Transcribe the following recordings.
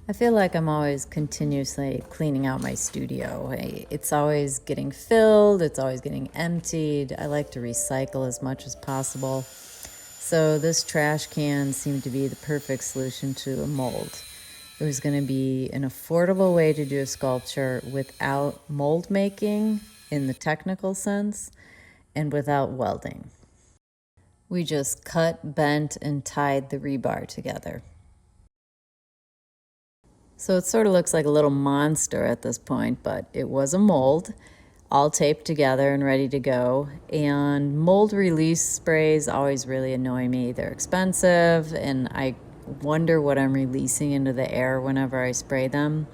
I feel like I'm always continuously cleaning out my studio. It's always getting filled, it's always getting emptied. I like to recycle as much as possible. So this trash can seemed to be the perfect solution to a mold. It was going to be an affordable way to do a sculpture without mold making in the technical sense and without welding. We just cut, bent, and tied the rebar together. So it sort of looks like a little monster at this point, but it was a mold, all taped together and ready to go. And mold release sprays always really annoy me. They're expensive, and I wonder what I'm releasing into the air whenever I spray them.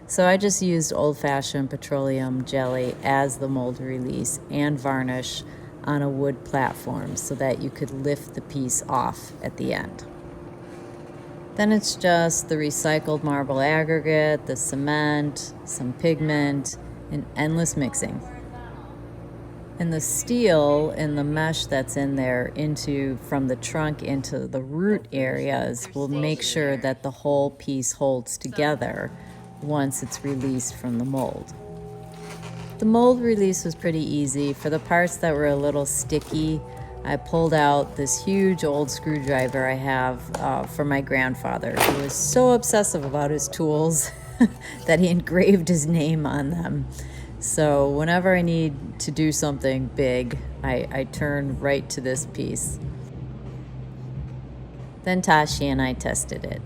So I just used old-fashioned petroleum jelly as the mold release and varnish on a wood platform so that you could lift the piece off at the end. Then it's just the recycled marble aggregate, the cement, some pigment, and endless mixing. And the steel and the mesh that's in there from the trunk into the root areas will make sure that the whole piece holds together once it's released from the mold. The mold release was pretty easy. For the parts that were a little sticky, I pulled out this huge old screwdriver I have for my grandfather, who was so obsessive about his tools that he engraved his name on them. So whenever I need to do something big, I turn right to this piece. Then Tashi and I tested it.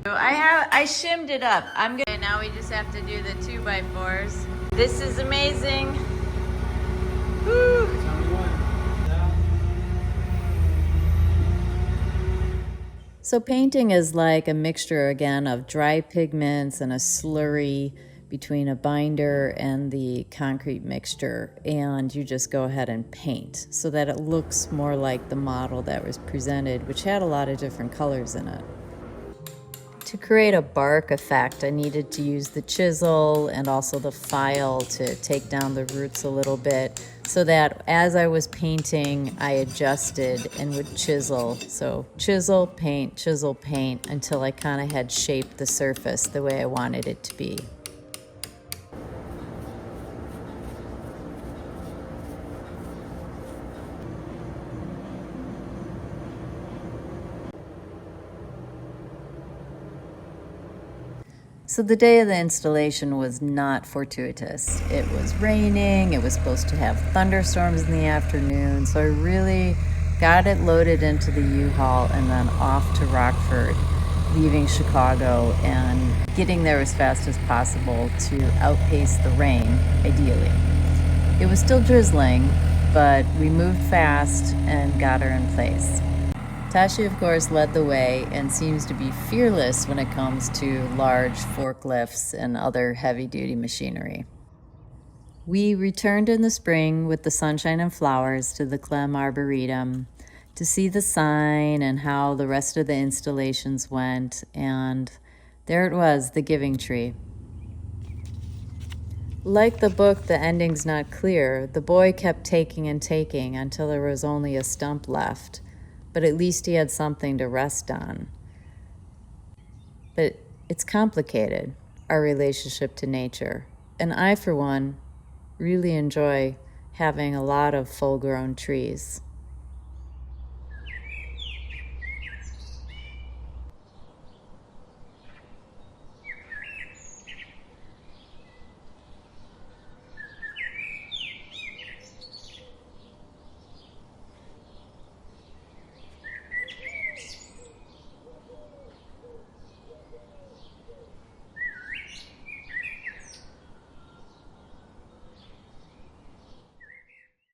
I shimmed it up. Now we just have to do the 2x4s. This is amazing. Woo! So painting is like a mixture again of dry pigments and a slurry between a binder and the concrete mixture, and you just go ahead and paint so that it looks more like the model that was presented, which had a lot of different colors in it. To create a bark effect, I needed to use the chisel and also the file to take down the roots a little bit so that as I was painting, I adjusted and would chisel. So chisel, paint, until I kind of had shaped the surface the way I wanted it to be. So the day of the installation was not fortuitous. It was raining, it was supposed to have thunderstorms in the afternoon, so I really got it loaded into the U-Haul and then off to Rockford, leaving Chicago and getting there as fast as possible to outpace the rain, ideally. It was still drizzling, but we moved fast and got her in place. Tashi, of course, led the way and seems to be fearless when it comes to large forklifts and other heavy-duty machinery. We returned in the spring with the sunshine and flowers to the Klehm Arboretum to see the sign and how the rest of the installations went, and there it was, the giving tree. Like the book, the ending's not clear. The boy kept taking and taking until there was only a stump left. But at least he had something to rest on. But it's complicated, our relationship to nature. And I, for one, really enjoy having a lot of full-grown trees.